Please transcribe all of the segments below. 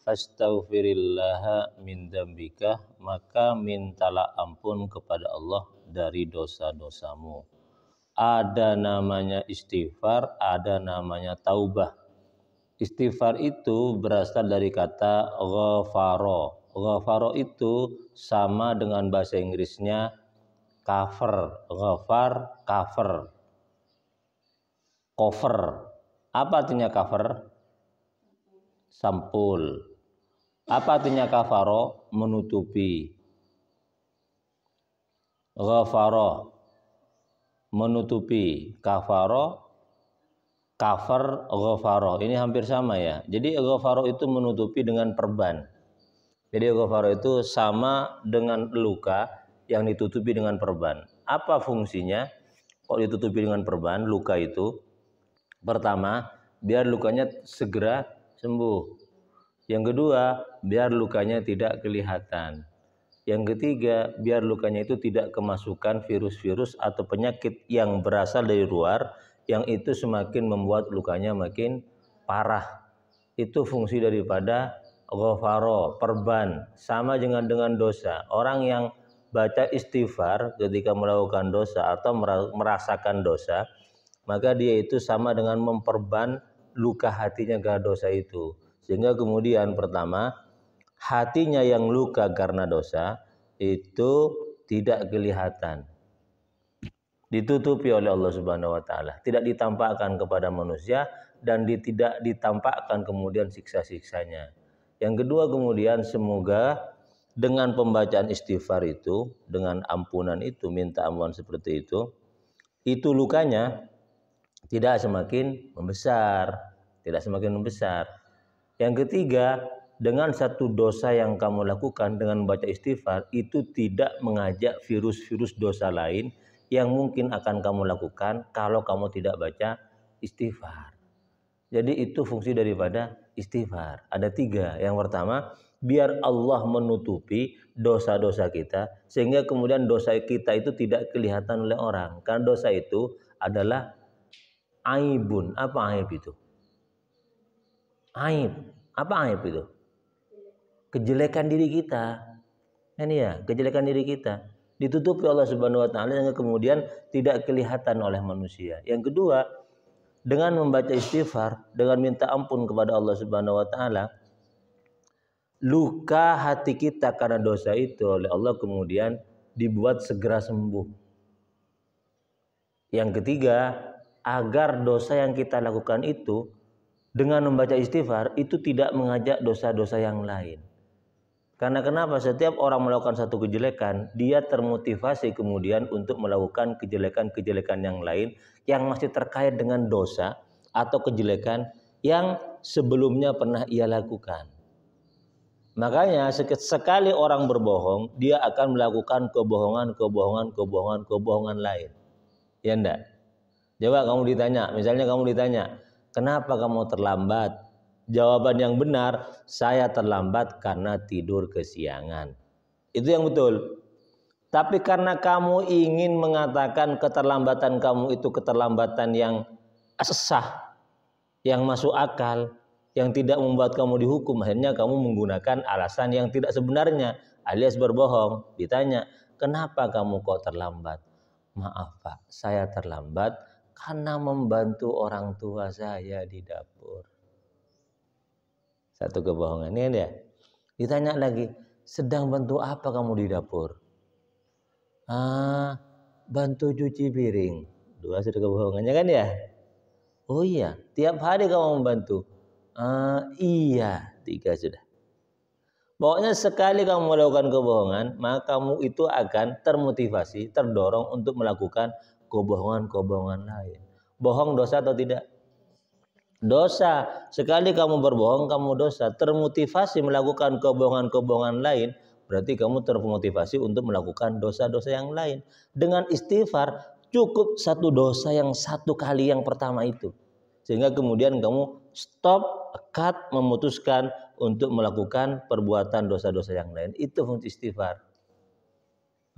Fastaghfirillaha min dzambika, maka mintalah ampun kepada Allah dari dosa-dosamu. Ada namanya istighfar, ada namanya taubah. Istighfar itu berasal dari kata ghafara. Ghafara itu sama dengan bahasa Inggrisnya cover, ghafar, cover. Cover. Apa artinya cover? Sampul. Apa artinya kafaro? Menutupi. Ghafara, menutupi. Kafaro, cover, ghafara. Ini hampir sama ya. Jadi ghafara itu menutupi dengan perban. Jadi ghafara itu sama dengan luka yang ditutupi dengan perban. Apa fungsinya? Kok ditutupi dengan perban luka itu? Pertama, biar lukanya segera sembuh. Yang kedua, biar lukanya tidak kelihatan. Yang ketiga, biar lukanya itu tidak kemasukan virus-virus atau penyakit yang berasal dari luar, yang itu semakin membuat lukanya makin parah. Itu fungsi daripada ghafara, perban, sama dengan dosa. Orang yang baca istighfar ketika melakukan dosa atau merasakan dosa, maka dia itu sama dengan memperban luka hatinya karena dosa itu. Sehingga kemudian pertama, hatinya yang luka karena dosa itu tidak kelihatan, ditutupi oleh Allah Subhanahu wa taala, tidak ditampakkan kepada manusia dan tidak ditampakkan kemudian siksa-siksanya. Yang kedua kemudian semoga dengan pembacaan istighfar itu, dengan ampunan itu, minta ampunan seperti itu lukanya tidak semakin membesar, tidak semakin membesar. Yang ketiga, dengan satu dosa yang kamu lakukan dengan membaca istighfar itu tidak mengajak virus-virus dosa lain yang mungkin akan kamu lakukan kalau kamu tidak baca istighfar. Jadi itu fungsi daripada istighfar. Ada tiga. Yang pertama, biar Allah menutupi dosa-dosa kita sehingga kemudian dosa kita itu tidak kelihatan oleh orang. Karena dosa itu adalah aibun. Apa aib itu? Aib. Apa aib itu? Kejelekan diri kita. Ini ya, kejelekan diri kita. Ditutupi Allah Subhanahu wa taala yang kemudian tidak kelihatan oleh manusia. Yang kedua, dengan membaca istighfar, dengan minta ampun kepada Allah Subhanahu wa taala, luka hati kita karena dosa itu oleh Allah kemudian dibuat segera sembuh. Yang ketiga, agar dosa yang kita lakukan itu dengan membaca istighfar itu tidak mengajak dosa-dosa yang lain. Karena kenapa? Setiap orang melakukan satu kejelekan, dia termotivasi kemudian untuk melakukan kejelekan-kejelekan yang lain yang masih terkait dengan dosa atau kejelekan yang sebelumnya pernah ia lakukan. Makanya sekali orang berbohong, dia akan melakukan kebohongan lain. Ya enggak? Coba kamu ditanya, misalnya kamu ditanya, kenapa kamu terlambat? Jawaban yang benar, saya terlambat karena tidur kesiangan. Itu yang betul. Tapi karena kamu ingin mengatakan keterlambatan kamu itu keterlambatan yang sah, yang masuk akal, yang tidak membuat kamu dihukum, akhirnya kamu menggunakan alasan yang tidak sebenarnya, alias berbohong. Ditanya, kenapa kamu kok terlambat? Maaf Pak, saya terlambat karena membantu orang tua saya di dapur. Satu kebohongan ini dia. Ditanya lagi, sedang bantu apa kamu di dapur? Bantu cuci piring. Dua sudah kebohongannya kan ya? Oh iya, tiap hari kamu membantu. Iya, tiga sudah. Pokoknya sekali kamu melakukan kebohongan, maka kamu itu akan termotivasi, terdorong untuk melakukan kebohongan-kebohongan lain. Bohong dosa atau tidak? Dosa. Sekali kamu berbohong, kamu dosa. Termotivasi melakukan kebohongan-kebohongan lain, berarti kamu termotivasi untuk melakukan dosa-dosa yang lain. Dengan istighfar, cukup satu dosa yang satu kali yang pertama itu. Sehingga kemudian kamu stop, cut, memutuskan untuk melakukan perbuatan dosa-dosa yang lain. Itu fungsi istighfar.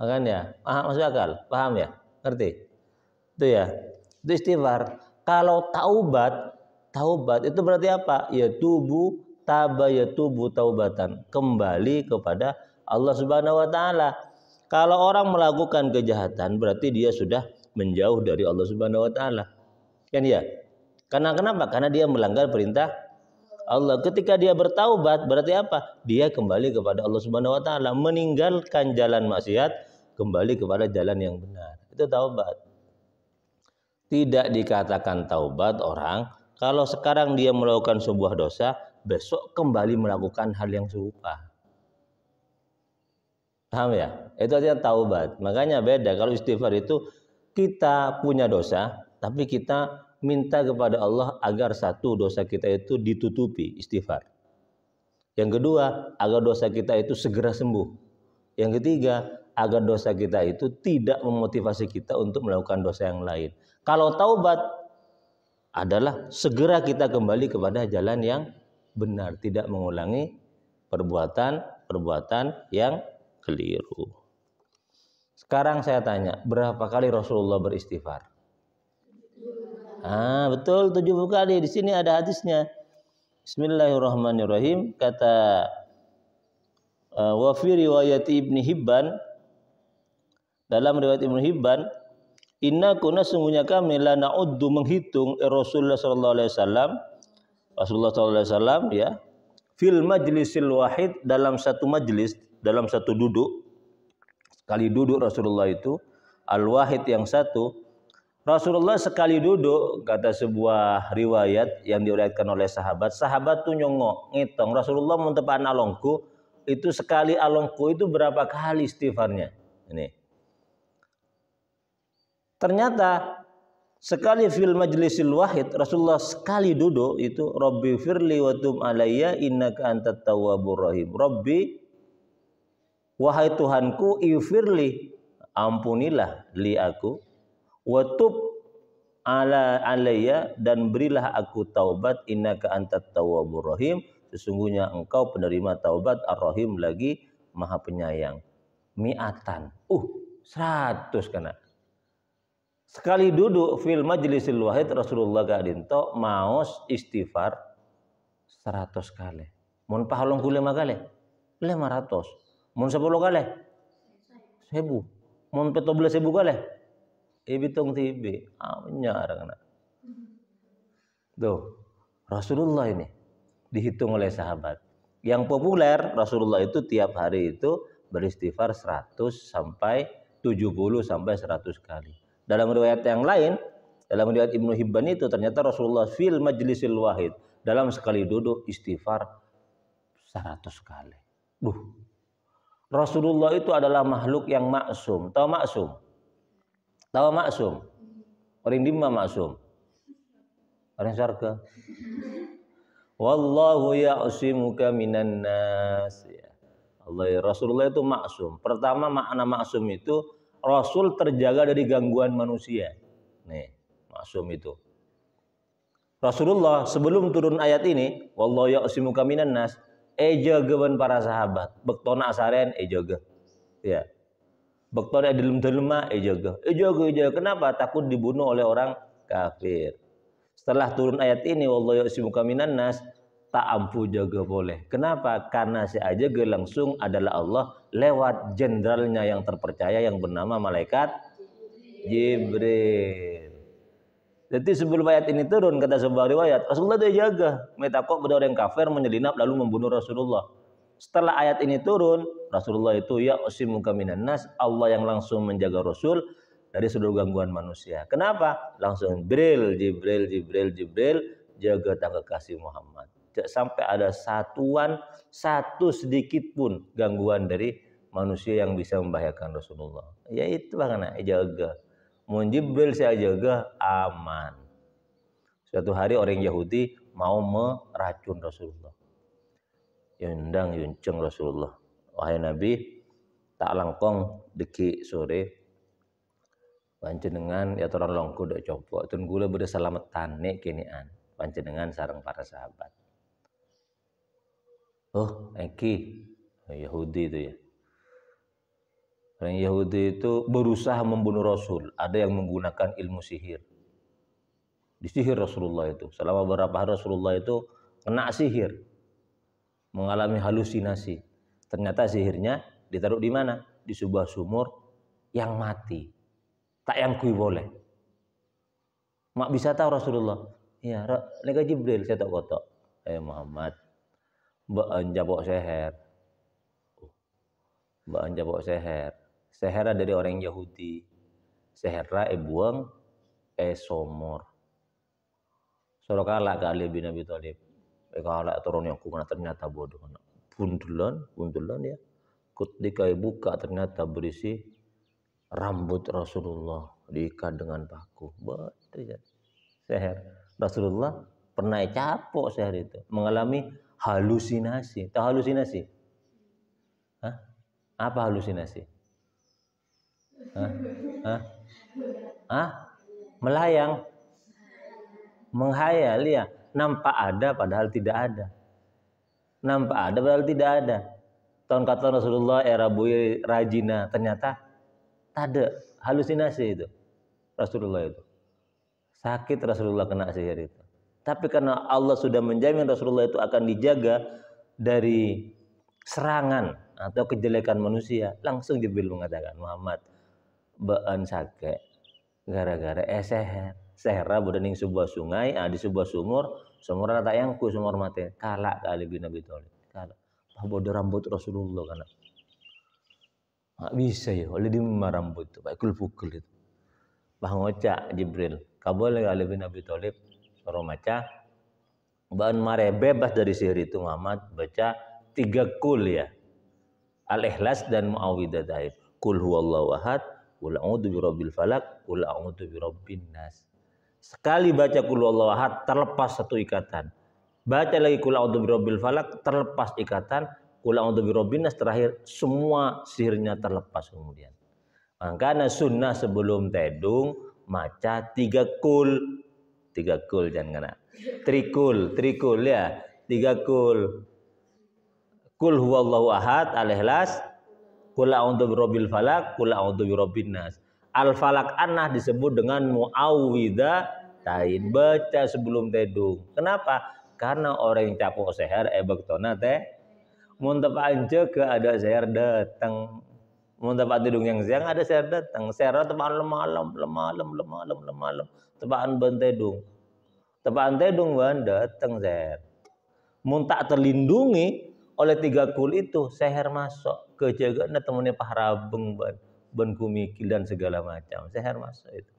Makanya, paham, masuk akal? Paham ya? Ngerti? Itu ya. Itu istighfar. Kalau taubat itu berarti apa? Ya tubuh taba yatubu taubatan, kembali kepada Allah Subhanahu wa taala. Kalau orang melakukan kejahatan berarti dia sudah menjauh dari Allah Subhanahu wa taala. Kan ya? Karena kenapa? Karena dia melanggar perintah Allah. Ketika dia bertaubat berarti apa? Dia kembali kepada Allah Subhanahu wa taala, meninggalkan jalan maksiat, kembali kepada jalan yang benar. Itu taubat. Tidak dikatakan taubat orang kalau sekarang dia melakukan sebuah dosa, besok kembali melakukan hal yang serupa. Paham ya? Itu artinya taubat. Makanya beda. Kalau istighfar itu kita punya dosa, tapi kita minta kepada Allah agar satu dosa kita itu ditutupi, istighfar. Yang kedua, agar dosa kita itu segera sembuh. Yang ketiga, agar dosa kita itu tidak memotivasi kita untuk melakukan dosa yang lain. Kalau taubat adalah segera kita kembali kepada jalan yang benar, tidak mengulangi perbuatan yang keliru. Sekarang saya tanya, berapa kali Rasulullah beristighfar? Betul, 70 kali. Di sini ada hadisnya. Bismillahirrahmanirrahim. Kata wa fi riwayat Ibnu Hibban, dalam riwayat Ibnu Hibban, inna kuna sungguhnya kami la na'uddu menghitung Rasulullah sallallahu alaihi wasallam ya, fil majlisil wahid, dalam satu majlis, dalam satu duduk, sekali duduk Rasulullah itu al-wahid yang satu, Rasulullah sekali duduk, kata sebuah riwayat yang diriwayatkan oleh sahabat tuh nyongok ngitung Rasulullah mentepan alongku itu, sekali alongku itu berapa kali istighfarnya. Ini ternyata sekali fil majlisil wahid, Rasulullah sekali duduk itu Rabbi firli wa tub alayya innaka antat tawwabur rahim. Rabbi, wahai Tuhanku, ifirli, ampunilah li aku, wa tub alayya, dan berilah aku taubat, innaka antat tawwabur rahim, sesungguhnya engkau penerima taubat, ar-rahim, lagi maha penyayang. Mi'atan, 100 kena. Sekali duduk fil majlisil wahid, Rasulullah kadinto maos istighfar 100 kali. Mun pahalong ku 5 kali 500. Mun 10 kali 1000. Mun 17.000 kali ibitung tibi. Anyar kana. Tuh, Rasulullah ini dihitung oleh sahabat. Yang populer Rasulullah itu tiap hari itu beristighfar 100 sampai 70 sampai 100 kali. Dalam riwayat yang lain, dalam riwayat Ibnu Hibban itu ternyata Rasulullah fil majlisil wahid, dalam sekali duduk istighfar 100 kali. Rasulullah itu adalah makhluk yang maksum. Tahu maksum? Tahu maksum? Orang dimma maksum. Orang syarga. Wallahu ya'simuka minan nas. Allah, Rasulullah itu maksum. Pertama, makna maksum itu Rasul terjaga dari gangguan manusia. Nih, maksum itu. Rasulullah sebelum turun ayat ini, wallahu ya'simuka minan nas, jagaban para sahabat. Bektona asaren jaga. Ya. Bektona delem-delema jaga. Jaga. Kenapa? Takut dibunuh oleh orang kafir. Setelah turun ayat ini, wallahu ya'simuka minan nas, tak ampu jaga boleh. Kenapa? Karena si ajaga langsung adalah Allah lewat jenderalnya yang terpercaya yang bernama malaikat Jibril. Jadi sebelum ayat ini turun, kata sebuah riwayat, Rasulullah dia jaga, metakok pada orang kafir menyelinap lalu membunuh Rasulullah. Setelah ayat ini turun, Rasulullah itu ya'simuka minan nas, Allah yang langsung menjaga Rasul dari seluruh gangguan manusia. Kenapa? Langsung Jibril, jaga tak kekasih Muhammad. Sampai ada satu sedikit pun gangguan dari manusia yang bisa membahayakan Rasulullah. Ya itu bagaimana jaga. Mun Jibril saya jaga aman. Suatu hari orang Yahudi mau meracun Rasulullah. Yundang yunceng Rasulullah. Wahai Nabi, tak langkong deki sore panjenengan ya toran longku dak copok tun gula beda salametan nek kenian panjenengan sareng para sahabat. Eki Yahudi itu ya. Orang Yahudi itu berusaha membunuh Rasul. Ada yang menggunakan ilmu sihir. Disihir Rasulullah itu. Selama beberapa hari Rasulullah itu kena sihir. mengalami halusinasi. Ternyata sihirnya ditaruh di mana? Di sebuah sumur yang mati. Tak yang kui boleh. Mak bisa tahu Rasulullah. Iya, lega Jibril saya tak kotok. Muhammad, mbak anjabok seher. Mbak anjabok seher. Seher dari orang Yahudi. Seherra buang somor. Sorokala kali bin Abi Thalib. Kalak turun yang kumana ternyata bodoh. Buntulan ya. Ketika buka ternyata berisi rambut Rasulullah diikat dengan paku. Betul ya. Seher. Rasulullah pernah capok seher itu. Mengalami halusinasi. Tahu halusinasi? Hah? Apa halusinasi? Melayang. Menghayal ya. Nampak ada padahal tidak ada. Nampak ada padahal tidak ada. Tahun kata Rasulullah era buye rajina. Ternyata tak ada. Halusinasi itu. Rasulullah itu. Sakit Rasulullah kena sihir itu. Tapi karena Allah sudah menjamin Rasulullah itu akan dijaga dari serangan atau kejelekan manusia. Langsung Jibril mengatakan, Muhammad, baan sakit gara-gara seher. Seherra bodening sebuah sungai, di sebuah sumur tak yangku sumur mati. Kalak kali bin Abi Thalib. Kalak. Bodoh rambut Rasulullah kana. Nggak bisa ya, oleh di rambut itu, pukul itu. Ngocak Jibril. Kabul kali bin Abi Thalib suruh maca. Baan mare bebas dari sihir itu Muhammad baca 3 kul ya. Al-Ikhlas dan Muawwidatayn. Kul huwallahu ahad, qul a'udzu birabbil falaq, qul a'udzu birabbin nas. Sekali baca qul huwallahu ahad terlepas satu ikatan. Baca lagi qul a'udzu birabbil falaq terlepas ikatan, qul a'udzu birabbin nas terakhir semua sihirnya terlepas kemudian. Makanya sunnah sebelum tedung maca 3 kul. 3 kul jangan kena. Trikul ya. 3 kul. Kul huwallahu ahad, al-Ikhlas, qul a'udzu birabbil falaq, qul a'udzu birabbin nas. Al-Falaq An-Nas disebut dengan Muawwidatayn. Baca sebelum tedung. Kenapa? Karena orang yang capok seher bektona teh mun tepak ke ada seher datang. Mun tepak tedung yang siang ada seher datang. Seher tepak malam. Tepakan bentedung. Tepakan tedung ban datang seher. Mun tak terlindungi oleh 3 kul itu seher masuk ke jagana temennya pahrabeng ban kumikil dan segala macam seher masuk itu.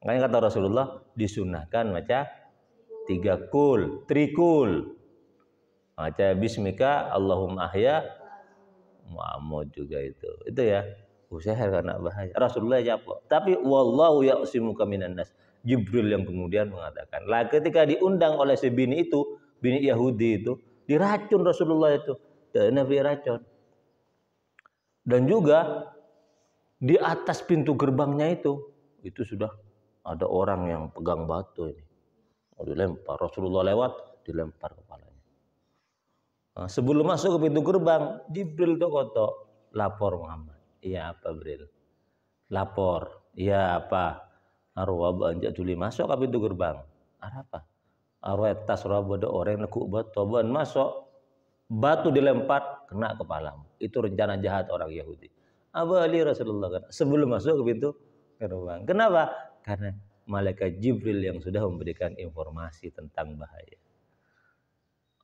Makanya kata Rasulullah disunahkan maca 3 kul, trikul. Maca bismika Allahumma ahya Muhammad juga itu ya. Seher karena bahaya. Rasulullah capok. Tapi wallahu ya'simuka minan nas. Jibril yang kemudian mengatakan, lah ketika diundang oleh si bini itu, bini Yahudi itu, diracun Rasulullah itu. Dan Nabi racun. Dan juga di atas pintu gerbangnya itu sudah ada orang yang pegang batu ini. Mau dilempar. Rasulullah lewat, dilempar kepalanya. Nah, sebelum masuk ke pintu gerbang, Jibril kotok lapor Muhammad. Iya apa Jibril? Lapor. Iya apa? Arwah banjak tuli masuk ke pintu gerbang. Apa? Arwah tas ada orang nekuk batu ban masuk. Batu dilempar kena kepalamu. Itu rencana jahat orang Yahudi. Abali Rasulullah kan sebelum masuk ke pintu gerbang. Kenapa? Karena malaikat Jibril yang sudah memberikan informasi tentang bahaya.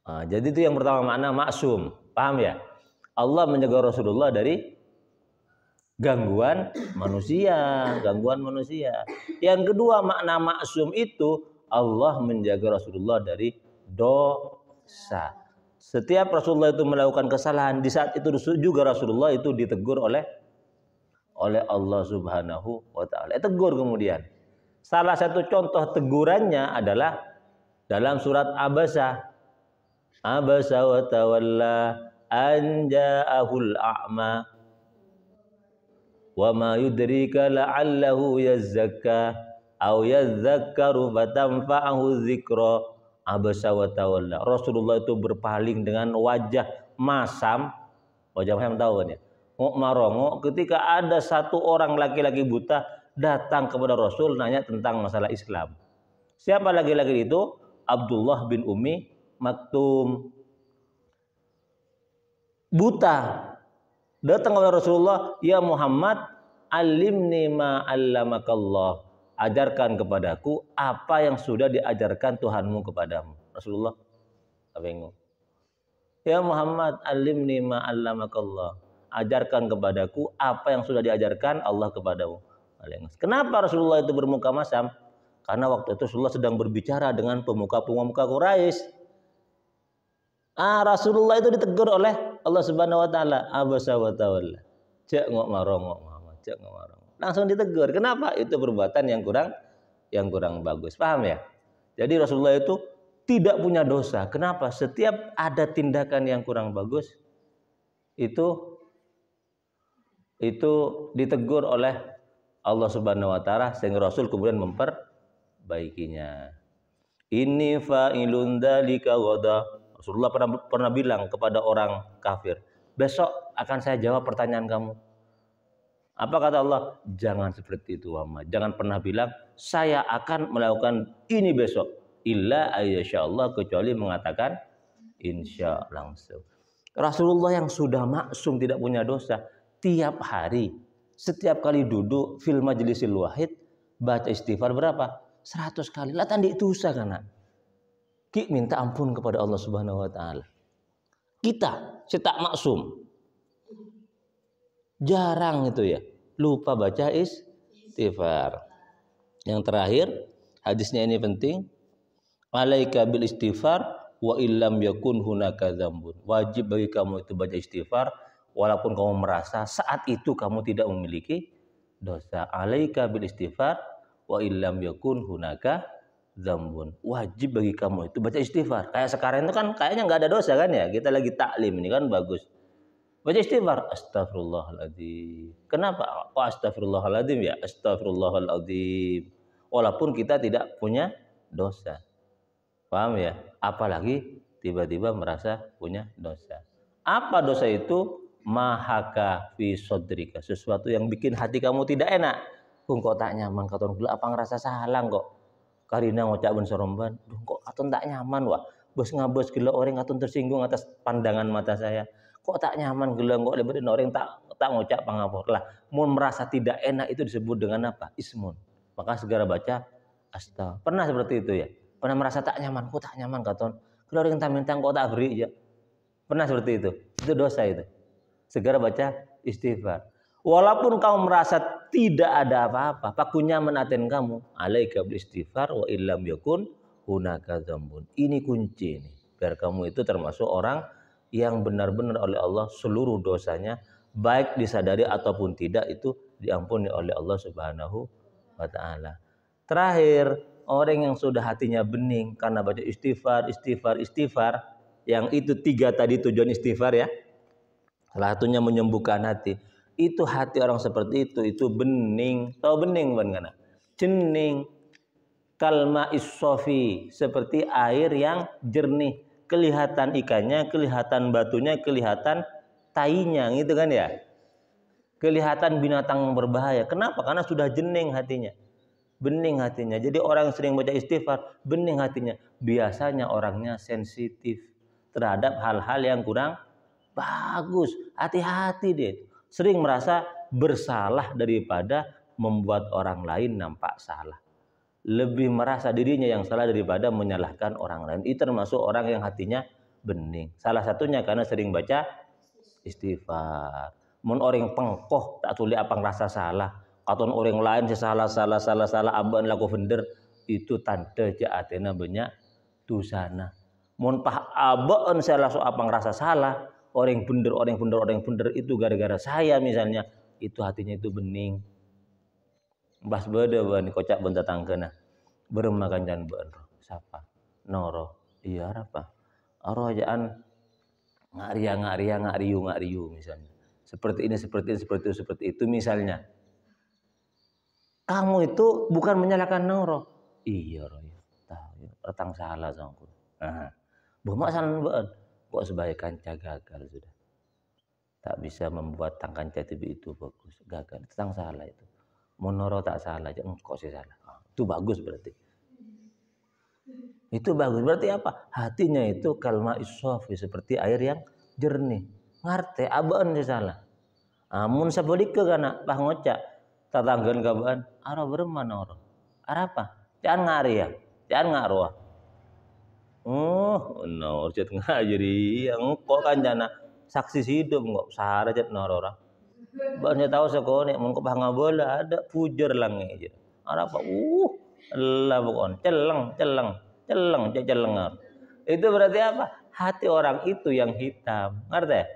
Jadi itu yang pertama makna maksum. Paham ya? Allah menjaga Rasulullah dari gangguan manusia. Yang kedua makna maksum itu Allah menjaga Rasulullah dari dosa. Setiap Rasulullah itu melakukan kesalahan, di saat itu juga Rasulullah itu ditegur oleh Allah Subhanahu wa taala. Tegur kemudian. Salah satu contoh tegurannya adalah dalam surat Abasa. Abasa wa tawalla an ja'ahul a'ma wa ma yudrika la'allahu yazzakka aw yadzakkaru fatanfa'ahu dzikra. Abasa wa tawalla. Rasulullah itu berpaling dengan wajah masam. Wajah masam tahu kan ya? Marongo ketika ada satu orang laki-laki buta datang kepada Rasul nanya tentang masalah Islam. Siapa laki-laki itu? Abdullah bin Ummi Maktum. buta. Datang oleh Rasulullah, ya Muhammad, alimni ma 'allamakallah. Ajarkan kepadaku apa yang sudah diajarkan Tuhanmu kepadamu. Rasulullah bingung. Ya Muhammad, alimni ma 'allamakallah. Ajarkan kepadaku apa yang sudah diajarkan Allah kepadamu. Kenapa Rasulullah itu bermuka masam? Karena waktu itu Rasulullah sedang berbicara dengan pemuka-pemuka Quraisy. Rasulullah itu ditegur oleh Allah Subhanahu wa taala, abasa wa tawalla. Cek ngok marong ngok Muhammad, cek ngok marong. Langsung ditegur. Kenapa? Itu perbuatan yang kurang bagus. Paham ya? Jadi Rasulullah itu tidak punya dosa. Kenapa? Setiap ada tindakan yang kurang bagus itu ditegur oleh Allah Subhanahu wa taala sehingga Rasul kemudian memperbaikinya. Inni fa'ilun dzalika ghada. Rasulullah pernah bilang kepada orang kafir, besok akan saya jawab pertanyaan kamu. Apa kata Allah? Jangan seperti itu Muhammad. Jangan pernah bilang saya akan melakukan ini besok. Illa ayyashallah, kecuali mengatakan insya langsung. Rasulullah yang sudah maksum tidak punya dosa, tiap hari setiap kali duduk fil majlisil wahid baca istighfar berapa? 100 kali. Lah tadi dosa kan? Ki minta ampun kepada Allah Subhanahu wa taala. Kita setak maksum. Jarang itu ya, lupa baca istighfar. Yang terakhir, hadisnya ini penting. Alaika bil istighfar wa illam yakun hunaka dzambun. Wajib bagi kamu itu baca istighfar walaupun kamu merasa saat itu kamu tidak memiliki dosa. Alaika bil istighfar wa illam yakun hunaka dzambun. Wajib bagi kamu itu baca istighfar. Kayak sekarang itu kan kayaknya nggak ada dosa kan ya. Kita lagi taklim ini kan bagus. Baca istighfar. Astagfirullahaladzim. Kenapa? Kok astagfirullahaladzim ya? Astagfirullahaladzim. Walaupun kita tidak punya dosa. Paham ya? Apalagi tiba-tiba merasa punya dosa. Apa dosa itu? Mahaka fi sodrika. Sesuatu yang bikin hati kamu tidak enak. Kok tak nyaman katon gula apa ngerasa salah kok. Karina ngocak ben soromban, duh kok katon tak nyaman wah. Bos ngabos gila orang katon tersinggung atas pandangan mata saya. Kok tak nyaman gila kok leberin orang tak ngocak pangapur lah. Mun merasa tidak enak itu disebut dengan apa? Ismun. Maka segera baca astagfirullah. Pernah seperti itu ya? Pernah merasa tak nyaman, kok tak nyaman katon. Kalau orang tak minta kok tak beri ya. Pernah seperti itu? Itu dosa itu. Segera baca istighfar. Walaupun kamu merasa tidak ada apa-apa, pakunya menaten kamu, alaika bil istighfar wa illam yakun hunaka dzambun. Ini kunci ini. Biar kamu itu termasuk orang yang benar-benar oleh Allah seluruh dosanya baik disadari ataupun tidak itu diampuni oleh Allah Subhanahu wa taala. Terakhir, orang yang sudah hatinya bening karena baca istighfar, yang itu 3 tadi tujuan istighfar ya. Salah satunya menyembuhkan hati. Itu hati orang seperti itu bening. Tahu bening kan? Cening. Kalma issofi, seperti air yang jernih. Kelihatan ikannya, kelihatan batunya, kelihatan tainya gitu kan ya. Kelihatan binatang yang berbahaya. Kenapa? Karena sudah jening hatinya. Bening hatinya. Jadi orang yang sering baca istighfar, bening hatinya. Biasanya orangnya sensitif terhadap hal-hal yang kurang bagus. Hati-hati deh. Sering merasa bersalah daripada membuat orang lain nampak salah. Lebih merasa dirinya yang salah daripada menyalahkan orang lain. Itu termasuk orang yang hatinya bening. Salah satunya karena sering baca istighfar. Mun orang pengkoh tak tuli apa ngerasa salah. Katon orang lain salah aban laku bener itu tanda jaatena banyak dosana. Mun pah aban salah so apa ngerasa salah. Orang bener itu gara-gara saya misalnya, itu hatinya itu bening. Bas beda bani kocak bentar tangkena. Bermakan jangan bener. Siapa? Noro. Iya apa? Arojaan ngariu misalnya. Seperti ini seperti itu misalnya. Kamu itu bukan menyalahkan Noro. Iya roy. Tahu retang salah sangku. Nah, bumak salah bener. Kok sebagai kanca gagal sudah. Tak bisa membuat tang kanca itu bagus. Gagal. Tang salah itu. Monoro tak salah. Kok sih salah. Itu bagus berarti. Itu bagus. Berarti apa? Hatinya itu kalma issofi. Seperti air yang jernih. ngarte abaan di salah. Amun sabolike kana pah ngocak tatanggan kabaan ara bereman orang. Ara apa? Jangan ngari ya. Jangan ngaruh. Oh, no, cet ngajari yang kok kan jana saksi hidup kok sahara cet norora. Banyak tahu sekone mun kok bola ada pujer lang aja. Ara apa? Allah pokon celeng. Itu berarti apa? Hati orang itu yang hitam. Ngerti?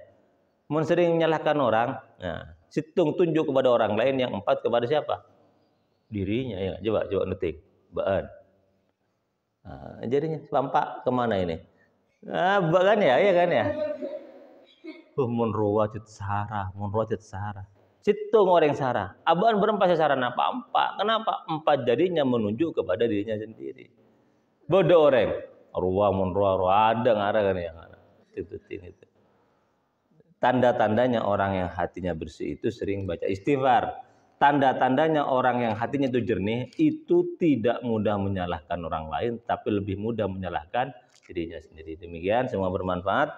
Mun sering menyalahkan orang, nah, situng tunjuk kepada orang lain, yang empat kepada siapa? Dirinya ya. Coba netik. Baan. Nah, jadinya Pampak kemana ini? Kan ya, iya kan ya. Mun ruwajat sarah. Situng orang sarah. Abaan berempat sarana Pampak. Kenapa? Empat jadinya menunjuk kepada dirinya sendiri. Bodoh orang. Mun ruah ada ngarah kan ya. Itu. Tanda-tandanya orang yang hatinya bersih itu sering baca istighfar. Tanda-tandanya orang yang hatinya itu jernih itu tidak mudah menyalahkan orang lain, tapi lebih mudah menyalahkan dirinya sendiri. Demikian, semua bermanfaat.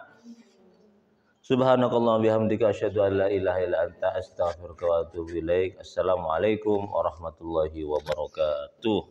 Subhanakallah bihamdika asyhadu an la ilaha illa anta astaghfiruka wa atubu ilaik. Assalamualaikum warahmatullahi wabarakatuh.